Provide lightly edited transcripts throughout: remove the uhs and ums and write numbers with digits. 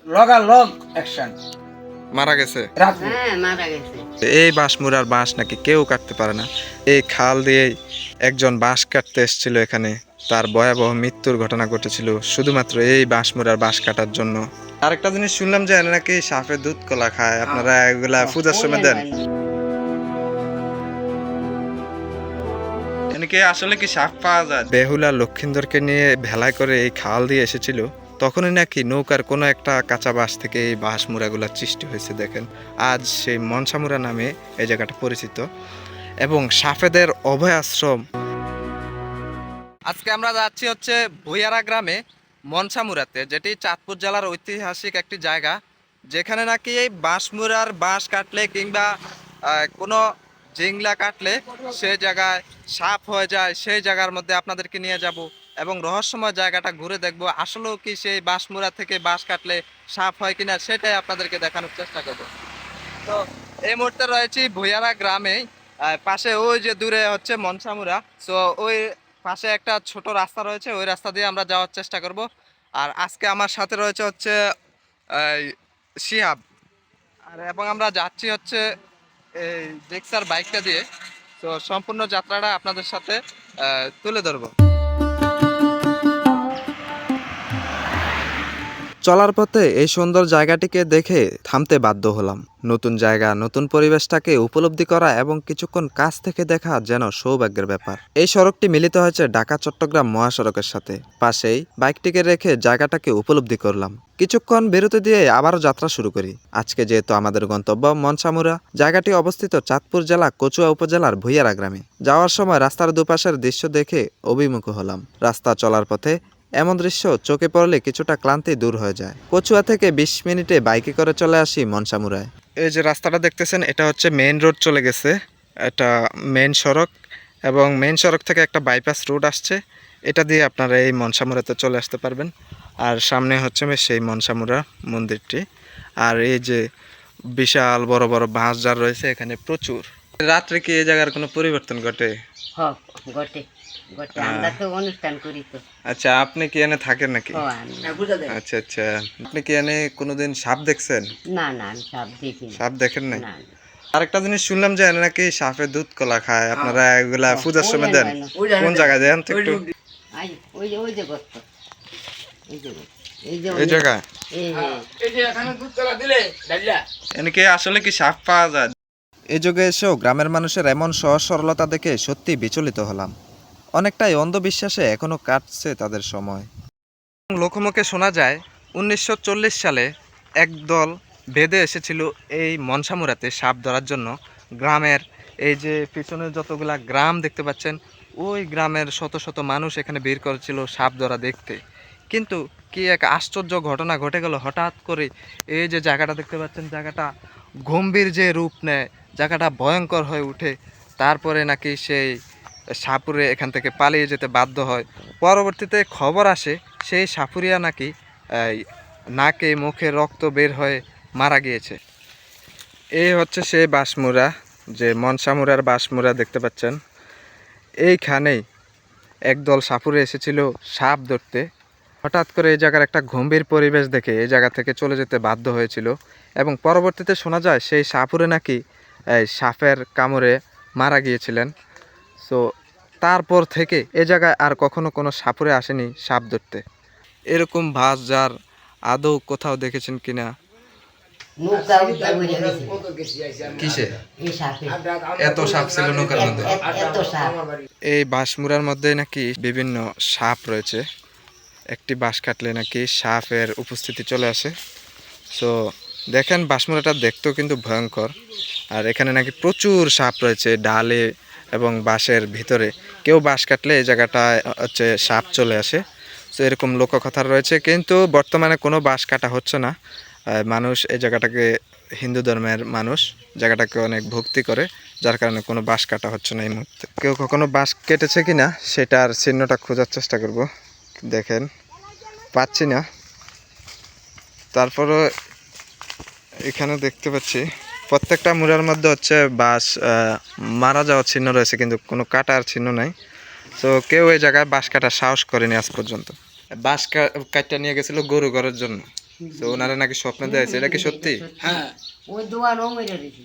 লগালগ অ্যাকশন। মারা গেছে। হ্যাঁ মারা গেছে। এই বাঁশমুড়ার বাঁশ নাকি কেউ কাটতে পারে না। এই খাল দিয়ে একজন বাঁশ কাটতে এসেছিল এখানে, তার ভয়াবহ মৃত্যুর ঘটনা ঘটেছিল শুধুমাত্র এই বাঁশমুড়ার বাঁশ কাটার জন্য। আরেকটা জিনিস শুনলাম যে এরা নাকি সাপের দুধ কলা খায়, আপনারা এগুলা পূজার সময় দেন? এদিকে আসলে কি সাপ পাওয়া যায়? বেহুলা লক্ষিন্দরকে নিয়ে ভেলায় করে এই খাল দিয়ে এসেছিল, তখনই নাকি নৌকার কোনো একটা কাঁচা বাঁশ থেকে এই বাঁশমুড়াগুলা সৃষ্টি হয়েছে। দেখেন আজ সেই মনসামুড়া নামে এই জায়গাটা পরিচিত এবং সাপেদের অভয় আশ্রম। আজকে আমরা যাচ্ছি হচ্ছে ভুইয়ারা গ্রামে মনসামুড়াতে, যেটি চাঁদপুর জেলার ঐতিহাসিক একটি জায়গা, যেখানে নাকি এই বাঁশমুড়ার বাঁশ কাটলে কিংবা কোনো জিংলা কাটলে সেই জায়গায় সাপ হয়ে যায়। সেই জায়গার মধ্যে আপনাদেরকে নিয়ে যাব এবং রহস্যময় জায়গাটা ঘুরে দেখব, আসলেও কি সেই বাঁশমুড়া থেকে বাঁশ কাটলে সাপ হয় কিনা সেটাই আপনাদেরকে দেখানোর চেষ্টা করব। তো এই মুহূর্তে রয়েছি ভুইয়ারা গ্রামে, পাশে ওই যে দূরে হচ্ছে মনসামুড়া। সো ওই পাশে একটা ছোট রাস্তা রয়েছে, ওই রাস্তা দিয়ে আমরা যাওয়ার চেষ্টা করব। আর আজকে আমার সাথে রয়েছে হচ্ছে শিহাব, আর এবং আমরা যাচ্ছি হচ্ছে এই ডেক্সার বাইকটা দিয়ে। তো সম্পূর্ণ যাত্রাটা আপনাদের সাথে তুলে ধরবো। চলার পথে এই সুন্দর জায়গাটিকে দেখে থামতে বাধ্য হলাম। নতুন জায়গা, নতুন পরিবেশটাকে উপলব্ধি করা এবং কিছুক্ষণ কাছ থেকে দেখা যেন সৌভাগ্যের ব্যাপার। এই সড়কটি মিলিত হয়েছে ঢাকা চট্টগ্রাম মহাসড়কের সাথে। পাশেই বাইকটিকে রেখে জায়গাটাকে উপলব্ধি করলাম। কিছুক্ষণ বিরতি দিয়ে আবারও যাত্রা শুরু করি। আজকে যেহেতু আমাদের গন্তব্য মনসামুড়া, জায়গাটি অবস্থিত চাঁদপুর জেলা কচুয়া উপজেলার ভুইয়ারা গ্রামে। যাওয়ার সময় রাস্তার দুপাশের দৃশ্য দেখে অভিমুখ হলাম। রাস্তা চলার পথে এমন দৃশ্য চোখে পড়লে কিছুটা ক্লান্তি দূর হয়ে যায়। কচুয়া থেকে 20 মিনিটে বাইকে করে চলে আসি মনসামুড়ায়। এই যে রাস্তাটা দেখতেছেন, এটা হচ্ছে মেইন রোড চলে গেছে, এটা মেইন সড়ক এবং মেইন সড়ক থেকে একটা বাইপাস রোড আসছে, এটা দিয়ে আপনারা এই মনসামুড়াতে চলে আসতে পারবেন। আর সামনে হচ্ছে সেই মনসামুড়া মন্দিরটি। আর এই যে বিশাল বড় বড় বাঁশ ঝাড় রয়েছে এখানে প্রচুর। রাত্রে কি এই জায়গার কোনো পরিবর্তন ঘটে? হ্যাঁ ঘটে ঘটে, আমরা তো অনুষ্ঠান করি তো। আচ্ছা, আপনি কি এনে থাকেন নাকি? আচ্ছা আচ্ছা, আপনি কি এনে কোনোদিন সাপ দেখছেন? না না, আমি সাপ দেখি সাপ দেখেন নাই? না। আরেকটা জিনিস শুনলাম যে এনে নাকি সাপের দুধ কলা খায়, আপনারা এগুলা পূজার সময় দেন? কোন জায়গায় দেন তো একটু? ওই যে ওই যে গর্ত, এই যে এই জায়গায় এনে কি আসলে কি সাপ পাওয়া যায়? এই যুগে এসেও গ্রামের মানুষের এমন সহজ সরলতা দেখে সত্যি বিচলিত হলাম। অনেকটাই অন্ধবিশ্বাসে এখনো কাটছে তাদের সময়। লোকমুখে শোনা যায় 1940 সালে একদল বেদে এসেছিল এই মনসামুড়াতে সাপ ধরার জন্য। গ্রামের এই যে পিছনে যতগুলা গ্রাম দেখতে পাচ্ছেন, ওই গ্রামের শত শত মানুষ এখানে বের করেছিল সাপ ধরা দেখতে। কিন্তু কি এক আশ্চর্য ঘটনা ঘটে গেল, হঠাৎ করে এই যে জায়গাটা দেখতে পাচ্ছেন, জায়গাটা গম্ভীর যে রূপ নেয়, জায়গাটা ভয়ঙ্কর হয়ে উঠে। তারপরে নাকি সেই সাপুরে এখান থেকে পালিয়ে যেতে বাধ্য হয়। পরবর্তীতে খবর আসে সেই সাপুরিয়া নাকি নাকে মুখে রক্ত বের হয়ে মারা গিয়েছে। এই হচ্ছে সেই বাঁশমুড়া, যে মনসামুড়ার বাঁশমুড়া দেখতে পাচ্ছেন। এইখানেই একদল সাপুরে এসেছিল সাপ ধরতে। হঠাৎ করে এই জায়গার একটা গম্ভীর পরিবেশ দেখে এই জায়গা থেকে চলে যেতে বাধ্য হয়েছিল এবং পরবর্তীতে শোনা যায় সেই সাপুরে নাকি সাপের কামড়ে মারা গিয়েছিলেন। সো তারপর থেকে এ জায়গায় আর কখনো কোনো সাপুরে আসেনি সাপ ধরতে। এরকম বাঁশ যার আদৌ কোথাও দেখেছেন কিনা? কিসে এত সাপ ছিল নৌকার মধ্যে? এই বাঁশমুড়ার মধ্যে নাকি বিভিন্ন সাপ রয়েছে। একটি বাঁশ কাটলে নাকি সাপের উপস্থিতি চলে আসে। সো দেখেন বাঁশমুড়াটা দেখতেও কিন্তু ভয়ঙ্কর। আর এখানে নাকি প্রচুর সাপ রয়েছে ডালে এবং বাঁশের ভিতরে। কেউ বাঁশ কাটলে এই জায়গাটায় হচ্ছে সাপ চলে আসে। তো এরকম লোককথা রয়েছে, কিন্তু বর্তমানে কোনো বাঁশ কাটা হচ্ছে না। মানুষ এই জায়গাটাকে, হিন্দু ধর্মের মানুষ জায়গাটাকে অনেক ভক্তি করে, যার কারণে কোনো বাঁশ কাটা হচ্ছে না এই মুহূর্তে। কেউ কখনো বাঁশ কেটেছে কিনা সেটার চিহ্নটা খোঁজার চেষ্টা করব। দেখেন পাচ্ছি না, তারপরও এখানে দেখতে পাচ্ছি প্রত্যেকটা মুড়ার মধ্যে হচ্ছে বাঁশ মারা যাওয়ার চিহ্ন রয়েছে, কিন্তু কোনো কাটার চিহ্ন নাই। তো কেউ এই জায়গায় বাঁশ কাটার সাহস করেনি আজ পর্যন্ত। বাঁশ কাটটা নিয়ে গেছিল গরু ঘরের জন্য। তো ওনারা নাকি স্বপ্নে দেখছে, এটা কি সত্যি? হ্যাঁ ওই দোয়ানো মেরে রেখেছি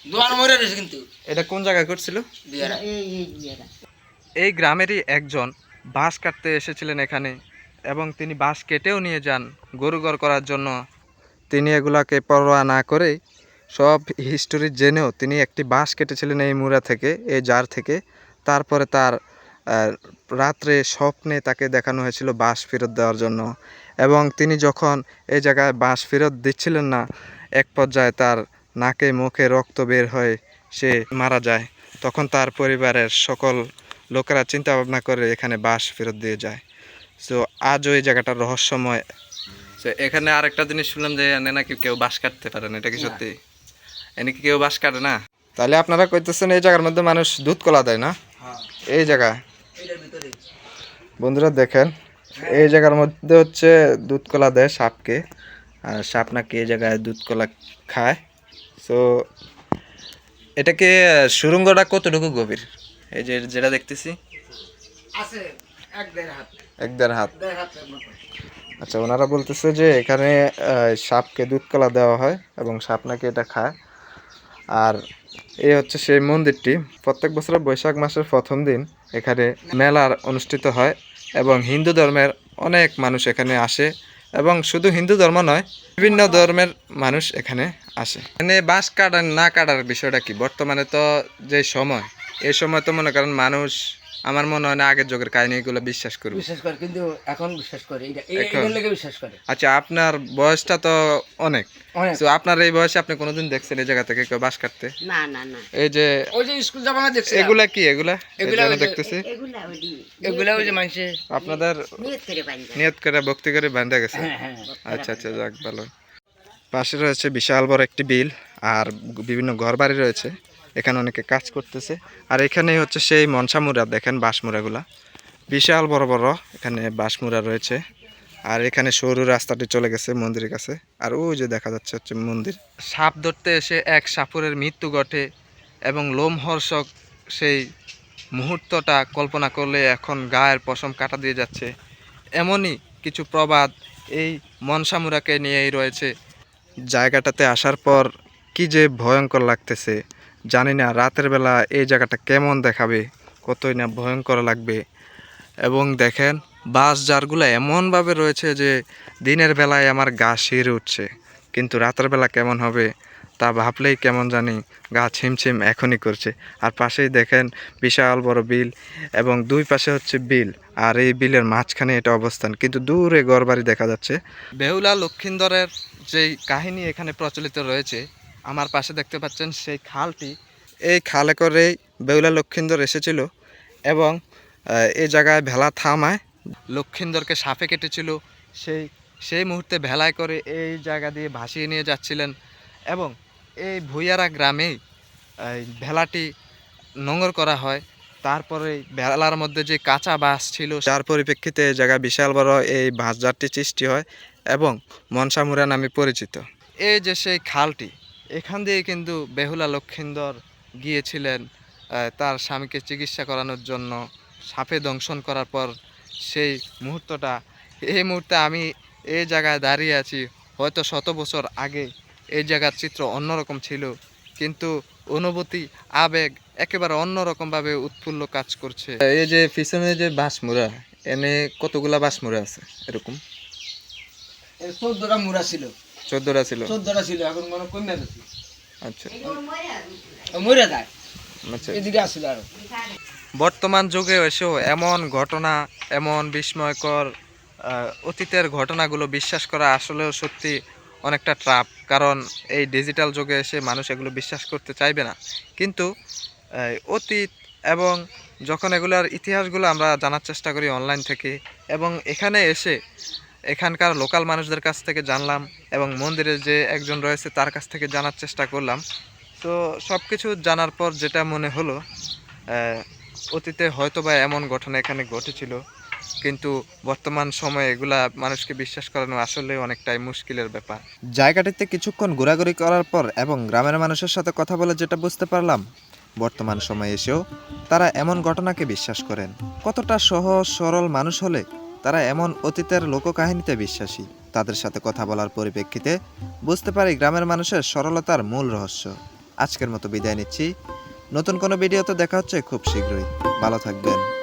দোয়ান মরে রয়েছে কিন্তু এটা কোন জায়গায় করছিল? বিয়ারা এই বিয়েরা এই গ্রামেরই একজন বাঁশ কাটতে এসেছিলেন এখানে, এবং তিনি বাঁশ কেটেও নিয়ে যান গরুঘর করার জন্য। তিনি এগুলাকে পরোয়া না করেই সব হিস্টোরি জেনেও তিনি একটি বাঁশ কেটেছিলেন এই মুড়া থেকে, এই জার থেকে। তারপরে তার রাত্রে স্বপ্নে তাকে দেখানো হয়েছিল বাঁশ ফেরত দেওয়ার জন্য, এবং তিনি যখন এই জায়গায় বাঁশ ফেরত দিচ্ছিলেন না, এক পর্যায়ে তার নাকে মুখে রক্ত বের হয়ে সে মারা যায়। তখন তার পরিবারের সকল লোকেরা চিন্তা ভাবনা করে এখানে বাঁশ ফেরত দিয়ে যায়। সো আজও এই জায়গাটা রহস্যময়। তো এখানে আরেকটা জিনিস শুনলাম যে এনে নাকি কেউ বাঁশ কাটতে পারে না, এটা কি সত্যি? এনে কি কেউ বাঁশ কাটে না? তাহলে আপনারা কইতেছেন এই জায়গার মধ্যে মানুষ দুধ কলা দেয় না? হ্যাঁ এই জায়গা এটার ভিতরে বন্ধুরা দেখেন, এই জায়গার মধ্যে হচ্ছে দুধ কলা দেয় সাপকে, আর সাপ নাকি এই জায়গায় দুধ কলা খায়। সো এটাকে সুড়ঙ্গটা কতটুকু গভীর? এই যে যেটা দেখতেছি আছে এক দেড় হাত 1-1.5 হাত। দেড় হাতের মতো আচ্ছা, ওনারা বলতেছে যে এখানে সাপকে দুধ কলা দেওয়া হয় এবং সাপ নাকি এটা খায়। আর এই হচ্ছে সেই মন্দিরটি। প্রত্যেক বছরের বৈশাখ মাসের প্রথম দিন এখানে মেলার অনুষ্ঠিত হয়, এবং হিন্দু ধর্মের অনেক মানুষ এখানে আসে, এবং শুধু হিন্দু ধর্ম নয়, বিভিন্ন ধর্মের মানুষ এখানে আসে। এখানে বাঁশ কাটার না কাটার বিষয়টা কি? বর্তমানে তো যে সময়, এই সময় তো মনে করেন মানুষ, আমার মনে হয় না আগের যুগের কাহিনীগুলো বিশ্বাস করবে। বিশ্বাস করে কিন্তু এখন বিশ্বাস করে এখন? এটার লেগে বিশ্বাস করে আচ্ছা, আপনার বয়সটা তো অনেক, অনেক তো আপনার এই বয়সে আপনি কোনোদিন দেখছেন এই জায়গা থেকে কেউ বাঁশ কাটতে? না না না এই যে ওই যে স্কুল যাবো না দেখছি এগুলা কি? এগুলা এগুলা এই যে ওই আমি যে- দেখতেছি এগুলা ওই এগুলা ওই যে মানুষে আপনাদের নিয়ত করে বান্ধা নিয়ত করে ভক্তি করে বাঁধা গেছে। হ্যাঁ হ্যাঁ আচ্ছা আচ্ছা, যাক ভালো। পাশে রয়েছে বিশাল বড় একটি বিল, আর বিভিন্ন ঘরবাড়ি রয়েছে। এখানে অনেকে কাজ করতেছে, আর এখানেই হচ্ছে সেই মনসামুরা, দেখেন বাঁশমুড়াগুলা বিশাল বড় বড় এখানে বাঁশমুড়া রয়েছে। আর এখানে সরু রাস্তাটি চলে গেছে মন্দিরের কাছে, আর ওই যে দেখা যাচ্ছে হচ্ছে মন্দির। সাপ ধরতে এসে এক সাপুরের মৃত্যু ঘটে, এবং লোমহর্ষক সেই মুহূর্তটা কল্পনা করলে এখন গায়ের পশম কাটা দিয়ে যাচ্ছে। এমনই কিছু প্রবাদ এই মনসামুরাকে নিয়েই রয়েছে। জায়গাটাতে আসার পর কি যে ভয়ঙ্কর লাগতেছে জানি না, রাতের বেলা এই জায়গাটা কেমন দেখাবে, কতই না ভয়ঙ্কর লাগবে। এবং দেখেন বাঁশ জারগুলো এমনভাবে রয়েছে যে দিনের বেলায় আমার গা শিরে উঠছে, কিন্তু রাতের বেলা কেমন হবে তা ভাবলেই কেমন জানি গা ছিমছিম এখনই করছে। আর পাশেই দেখেন বিশাল বড় বিল, এবং দুই পাশে হচ্ছে বিল, আর এই বিলের মাঝখানে এটা অবস্থান, কিন্তু দূরে ঘরবাড়ি দেখা যাচ্ছে। বেহুলা লক্ষিন্দরের যেই কাহিনী এখানে প্রচলিত রয়েছে, আমার পাশে দেখতে পাচ্ছেন সেই খালটি, এই খালে করেই বেহুলা লক্ষিন্দর এসেছিল, এবং এই জায়গায় ভেলা থামায় লক্ষিন্দরকে সাপে কেটেছিল। সেই সেই মুহূর্তে ভেলায় করে এই জায়গা দিয়ে ভাসিয়ে নিয়ে যাচ্ছিলেন, এবং এই ভুইয়ারা গ্রামেই এই ভেলাটি নোঙর করা হয়। তারপরে ভেলার মধ্যে যে কাঁচা বাঁশ ছিল, যার পরিপ্রেক্ষিতে এই জায়গায় বিশাল বড় এই বাঁশঝাড়টি সৃষ্টি হয় এবং মনসামুরা নামে পরিচিত। এই যে সেই খালটি, এখান দিয়ে কিন্তু বেহুলা লক্ষিন্দর গিয়েছিলেন তার স্বামীকে চিকিৎসা করানোর জন্য। সাপে দংশন করার পর সেই মুহূর্তটা, এই মুহূর্তে আমি এই জায়গায় দাঁড়িয়ে আছি, হয়তো 100 বছর আগে এই জায়গার চিত্র অন্যরকম ছিল, কিন্তু অনুভূতি, আবেগ একেবারে অন্যরকমভাবে উৎফুল্ল কাজ করছে। এই যে পিছনে যে বাঁশমুড়া, এনে কতগুলা বাঁশমুড়া আছে এরকম? 14টা মুড়া ছিল 14টা ছিল। 14টা ছিল এখন মনে কমে গেছে আচ্ছা মরে যায় আচ্ছা। এদিকে আসছিল আরো বর্তমান যুগে এসেও এমন ঘটনা, এমন বিস্ময়কর অতীতের ঘটনাগুলো বিশ্বাস করা আসলেও সত্যি অনেকটা ট্রাপ, কারণ এই ডিজিটাল যুগে এসে মানুষ এগুলো বিশ্বাস করতে চাইবে না। কিন্তু অতীত এবং যখন এগুলোর ইতিহাসগুলো আমরা জানার চেষ্টা করি অনলাইন থেকে, এবং এখানে এসে এখানকার লোকাল মানুষদের কাছ থেকে জানলাম, এবং মন্দিরে যে একজন রয়েছে তার কাছ থেকে জানার চেষ্টা করলাম, তো সব কিছু জানার পর যেটা মনে হলো, অতীতে হয়তোবা এমন ঘটনা এখানে ঘটেছিল, কিন্তু বর্তমান সময়ে এগুলা মানুষকে বিশ্বাস করানো আসলে অনেকটাই মুশকিলের ব্যাপার। জায়গাটিতে কিছুক্ষণ ঘোরাঘুরি করার পর এবং গ্রামের মানুষের সাথে কথা বলে যেটা বুঝতে পারলাম, বর্তমান সময়ে এসেও তারা এমন ঘটনাকে বিশ্বাস করেন। কতটা সহজ সরল মানুষ হলে তারা এমন অতীতের লোককাহিনীতে বিশ্বাসী, তাদের সাথে কথা বলার পরিপ্রেক্ষিতে বুঝতে পারি গ্রামের মানুষের সরলতার মূল রহস্য। আজকের মতো বিদায় নিচ্ছি। নতুন কোনো ভিডিওতে দেখা হচ্ছে খুব শীঘ্রই। ভালো থাকবেন।